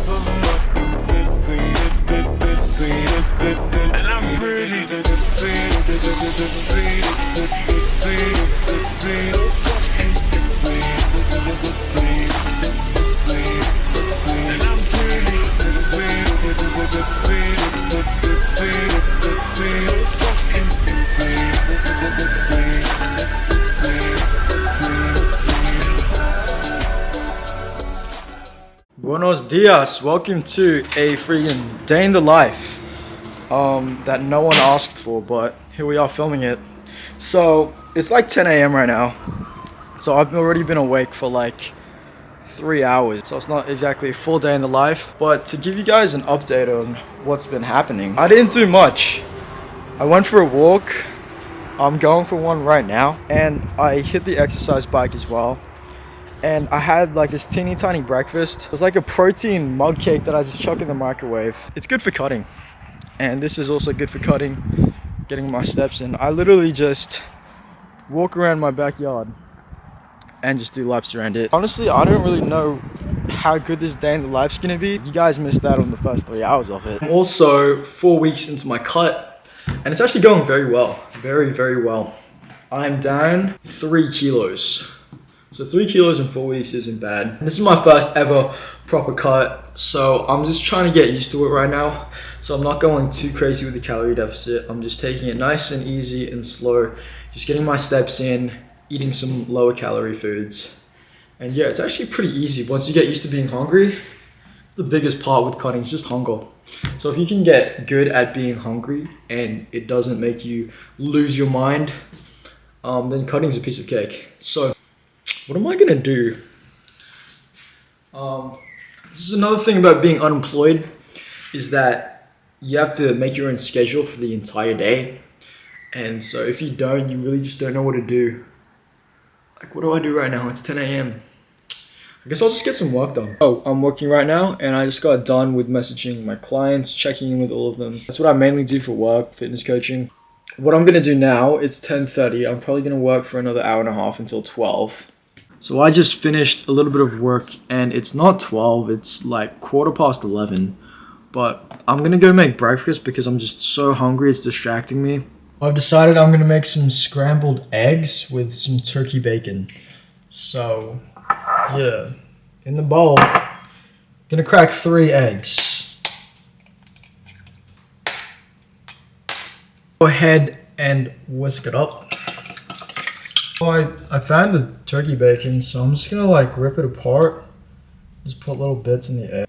And I'm really Buenos dias, welcome to a freaking day in the life that no one asked for, but here we are filming it. So it's like 10 a.m. right now, so I've already been awake for like 3 hours, so it's not exactly a full day in the life, but to give you guys an update on what's been happening, I didn't do much. I went for a walk, I'm going for one right now, and I hit the exercise bike as well. And I had like this teeny tiny breakfast. It was like a protein mug cake that I just chuck in the microwave. It's good for cutting. And this is also good for cutting, getting my steps in. I literally just walk around my backyard and just do laps around it. Honestly, I don't really know how good this day in the life's gonna be. You guys missed out on the first 3 hours of it. I'm also 4 weeks into my cut, and it's actually going very well. Very, very well. I'm down 3 kilos. So 3 kilos in 4 weeks isn't bad. This is my first ever proper cut, so I'm just trying to get used to it right now. So I'm not going too crazy with the calorie deficit. I'm just taking it nice and easy and slow. Just getting my steps in, eating some lower calorie foods. And yeah, it's actually pretty easy. Once you get used to being hungry, it's the biggest part with cutting, it's just hunger. So if you can get good at being hungry and it doesn't make you lose your mind, then cutting is a piece of cake. So what am I gonna do? This is another thing about being unemployed, is that you have to make your own schedule for the entire day. And so if you don't, you really just don't know what to do. Like, what do I do right now? It's 10 a.m. I guess I'll just get some work done. Oh, I'm working right now, and I just got done with messaging my clients, checking in with all of them. That's what I mainly do for work, fitness coaching. What I'm gonna do now, it's 10:30. I'm probably gonna work for another hour and a half until 12. So I just finished a little bit of work, and it's not 12, it's like 11:15. But I'm gonna go make breakfast because I'm just so hungry, it's distracting me. I've decided I'm gonna make some scrambled eggs with some turkey bacon. So yeah, in the bowl, gonna crack 3 eggs. Go ahead and whisk it up. I found the turkey bacon, so I'm just gonna like rip it apart. Just put little bits in the egg.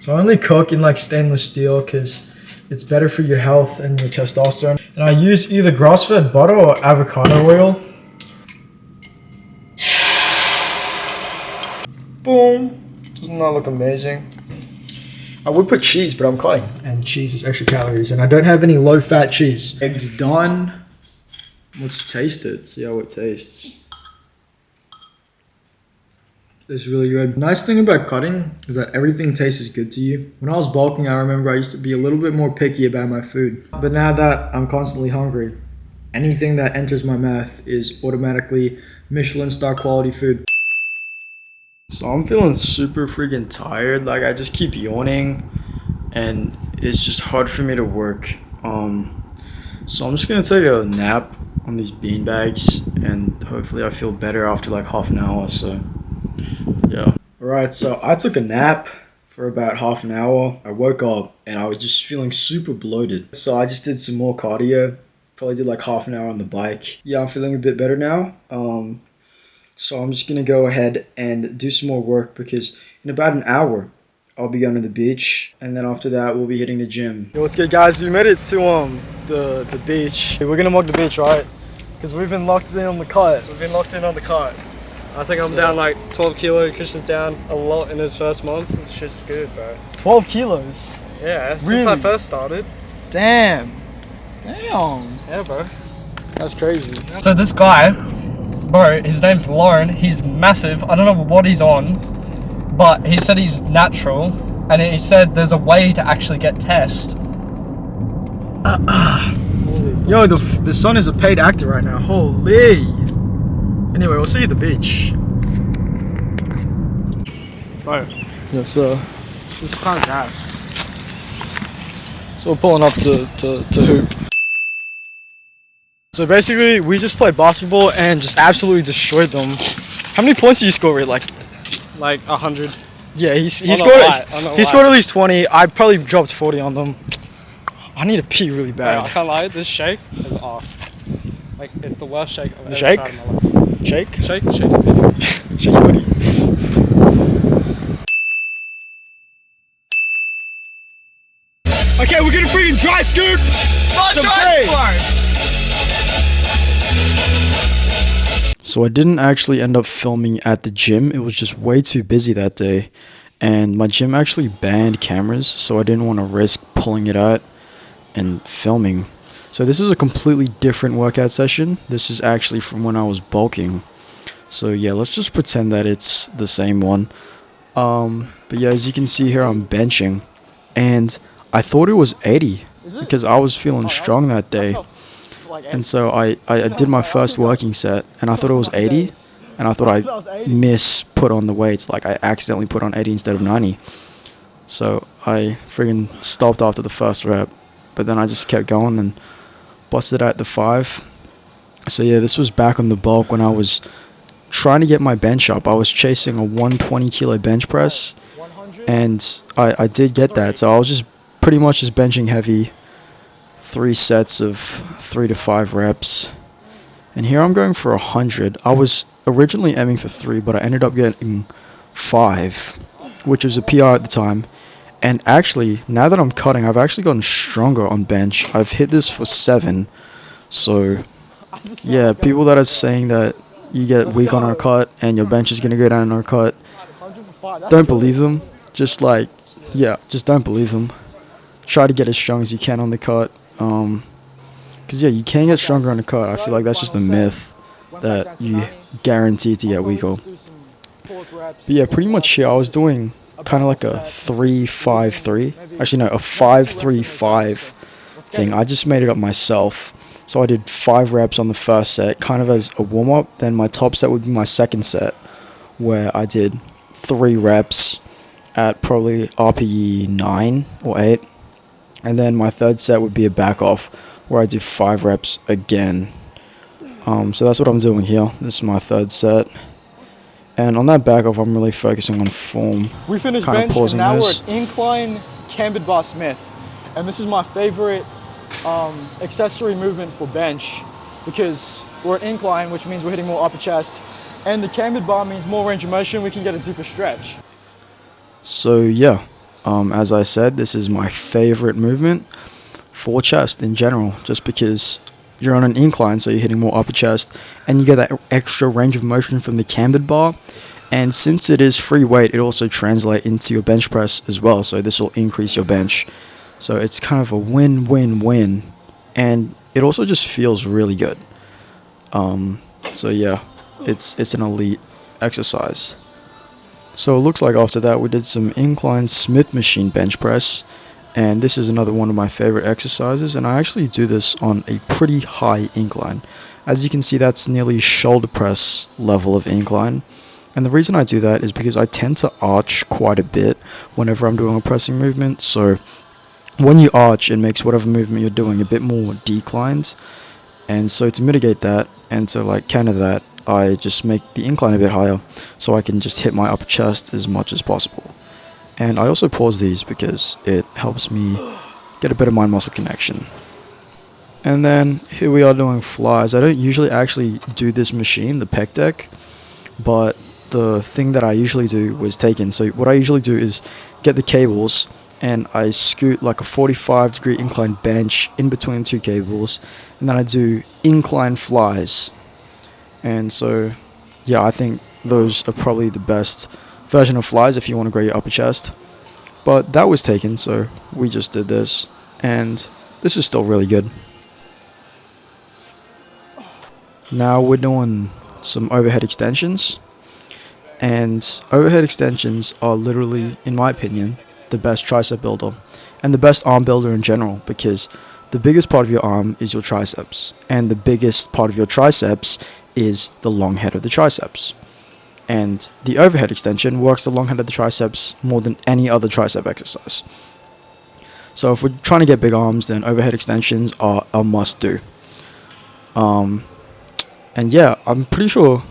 So I only cook in like stainless steel because it's better for your health and your testosterone. And I use either grass-fed butter or avocado oil. Boom. Doesn't that look amazing? I would put cheese, but I'm cutting. And cheese is extra calories, and I don't have any low-fat cheese. Eggs done. Let's taste it, see how it tastes. It's really good. Nice thing about cutting is that everything tastes good to you. When I was bulking, I remember I used to be a little bit more picky about my food. But now that I'm constantly hungry, anything that enters my mouth is automatically Michelin star quality food. So I'm feeling super freaking tired. Like, I just keep yawning and it's just hard for me to work. So I'm just gonna take a nap on these bean bags, and hopefully I feel better after like half an hour. So yeah. Alright, so I took a nap for about half an hour. I woke up and I was just feeling super bloated, so I just did some more cardio. Probably did like half an hour on the bike. Yeah, I'm feeling a bit better now. So I'm just gonna go ahead and do some more work because in about an hour I'll be going to the beach, and then after that we'll be hitting the gym. Yo, what's good, guys? We made it to the beach. We're gonna mug the beach, right? Because we've been locked in on the cut. I think I'm down like 12 kilos. Christian's down a lot in his first month. This shit's good, bro. 12 kilos? Yeah, since I Really? first started. Damn. Yeah, bro. That's crazy. So this guy, bro, his name's Lauren. He's massive. I don't know what he's on, but he said he's natural, and he said there's a way to actually get test. Yo, the son is a paid actor right now. Holy. Anyway, we'll see you at the beach. Bro, Yes, sir. It's kind of gas. So we're pulling up to hoop. So basically, we just played basketball and just absolutely destroyed them. How many points did you score, Ray? Like, 100. yeah, he On scored. the light, on the He light. scored at least 20. I probably dropped 40 on them. I need to pee really I bad. can't lie, this shake is off. Like, it's the worst shake I've ever shake? tried in my life. Shake, Shake. shake your booty. Okay, we're gonna freaking dry scoop. So I didn't actually end up filming at the gym. It was just way too busy that day. And my gym actually banned cameras, so I didn't want to risk pulling it out and filming. So this is a completely different workout session. This is actually from when I was bulking. So yeah, let's just pretend that it's the same one. But yeah, as you can see here, I'm benching. And I thought it was 80 because I was feeling strong that day. And so I did my first working set and I thought it was 80 and I thought I put on the weights, like I accidentally put on 80 instead of 90. So I friggin' stopped after the first rep, but then I just kept going and busted out the 5. So yeah, this was back on the bulk when I was trying to get my bench up. I was chasing a 120 kilo bench press and I did get that. So I was just pretty much just benching heavy, 3 sets of 3 to 5 reps. And here I'm going for 100. I was originally aiming for 3, but I ended up getting 5, which was a PR at the time. And actually, now that I'm cutting, I've actually gotten stronger on bench. I've hit this for 7. So, yeah, people that are saying that you get weak on our cut and your bench is going to go down on our cut, don't believe them. Just don't believe them. Try to get as strong as you can on the cut. Because yeah, you can get stronger on the cut. I feel like that's just a myth that you guarantee to get weaker. But yeah, pretty much here I was doing kind of like a 3-5-3. Actually no, a 5-3-5 thing. I just made it up myself. So I did 5 reps on the first set, kind of as a warm up. Then my top set would be my second set, where I did 3 reps at probably RPE 9 or 8. And then my third set would be a back off, where I do 5 reps again. So that's what I'm doing here. This is my third set. And on that back off, I'm really focusing on form. We finished kind bench, and now we're at incline cambered bar Smith. And this is my favorite accessory movement for bench, because we're at incline, which means we're hitting more upper chest. And the cambered bar means more range of motion, we can get a deeper stretch. So yeah, as I said, this is my favorite movement for chest in general, just because you're on an incline, so you're hitting more upper chest, and you get that extra range of motion from the cambered bar. And since it is free weight, it also translates into your bench press as well, so this will increase your bench. So it's kind of a win-win-win, and it also just feels really good. So yeah, it's an elite exercise. So it looks like after that we did some incline Smith machine bench press. And this is another one of my favorite exercises, and I actually do this on a pretty high incline. As you can see, that's nearly shoulder press level of incline. And the reason I do that is because I tend to arch quite a bit whenever I'm doing a pressing movement. So when you arch, it makes whatever movement you're doing a bit more declined. And so to mitigate that and to like counter that, I just make the incline a bit higher so I can just hit my upper chest as much as possible. And I also pause these because it helps me get a better mind-muscle connection. And then here we are doing flies. I don't usually actually do this machine, the pec deck, but the thing that I usually do was taken. So what I usually do is get the cables and I scoot like a 45-degree incline bench in between 2 cables, and then I do incline flies. And so yeah, I think those are probably the best version of flies if you want to grow your upper chest. But that was taken, so we just did this, and this is still really good. Now we're doing some overhead extensions, and overhead extensions are literally, in my opinion, the best tricep builder and the best arm builder in general, because the biggest part of your arm is your triceps, and the biggest part of your triceps is the long head of the triceps. And the overhead extension works the long head of the triceps more than any other tricep exercise. So if we're trying to get big arms, then overhead extensions are a must do. And yeah, I'm pretty sure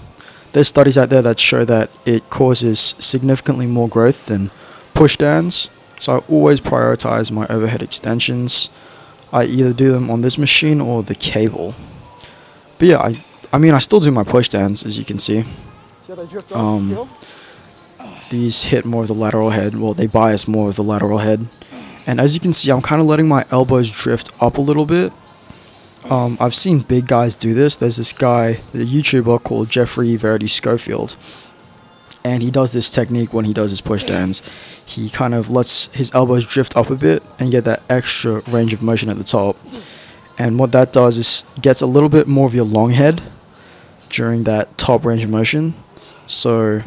there's studies out there that show that it causes significantly more growth than push downs. So I always prioritize my overhead extensions. I either do them on this machine or the cable. But yeah, I mean I still do my push downs, as you can see. These hit more of the lateral head. Well, they bias more of the lateral head. And as you can see, I'm kind of letting my elbows drift up a little bit. I've seen big guys do this. There's this guy, the YouTuber called Jeffrey Verity Schofield. And he does this technique when he does his push downs. He kind of lets his elbows drift up a bit and get that extra range of motion at the top. And what that does is gets a little bit more of your long head during that top range of motion. So,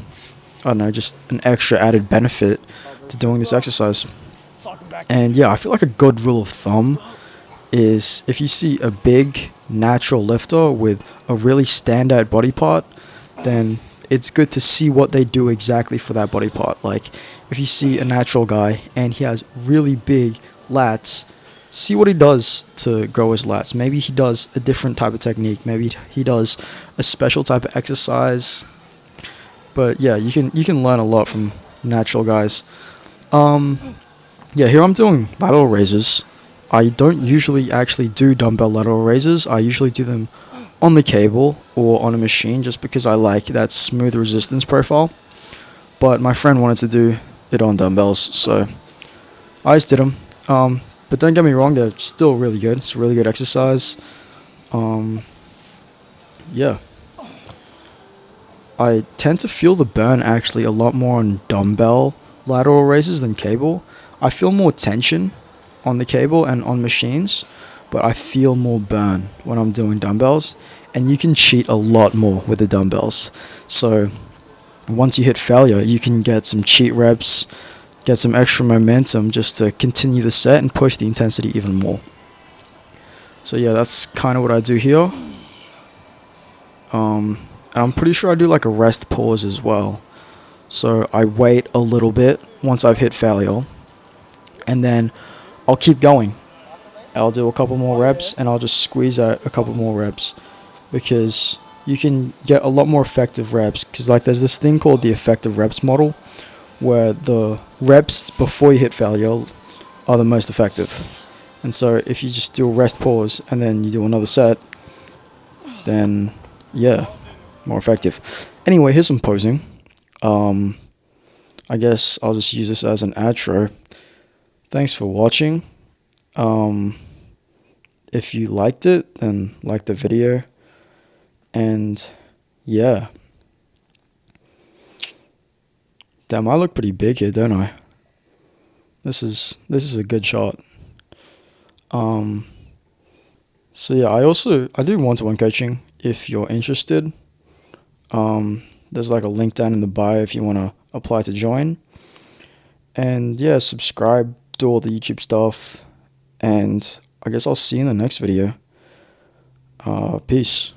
I don't know, just an extra added benefit to doing this exercise. And yeah, I feel like a good rule of thumb is if you see a big natural lifter with a really standout body part, then it's good to see what they do exactly for that body part. Like, if you see a natural guy and he has really big lats, see what he does to grow his lats. Maybe he does a different type of technique. Maybe he does a special type of exercise. But yeah, you can learn a lot from natural guys. Yeah, here I'm doing lateral raises. I don't usually actually do dumbbell lateral raises. I usually do them on the cable or on a machine just because I like that smooth resistance profile. But my friend wanted to do it on dumbbells, so I just did them. But don't get me wrong, they're still really good. It's a really good exercise. Yeah. I tend to feel the burn actually a lot more on dumbbell lateral raises than cable. I feel more tension on the cable and on machines, but I feel more burn when I'm doing dumbbells, and you can cheat a lot more with the dumbbells. So once you hit failure, you can get some cheat reps, get some extra momentum just to continue the set and push the intensity even more. So yeah, that's kind of what I do here. And I'm pretty sure I do like a rest pause as well. So I wait a little bit once I've hit failure, and then I'll keep going. I'll do a couple more reps and I'll just squeeze out a couple more reps, because you can get a lot more effective reps, because like there's this thing called the effective reps model where the reps before you hit failure are the most effective. And so if you just do a rest pause and then you do another set, then yeah, more effective. Anyway, here's some posing. I guess I'll just use this as an outro. Thanks for watching. If you liked it, then like the video. And yeah. Damn, I look pretty big here, don't I? This is a good shot. So yeah, I do one-to-one coaching if you're interested. There's like a link down in the bio if you want to apply to join. And yeah, subscribe, do all the YouTube stuff, and I guess I'll see you in the next video. Peace.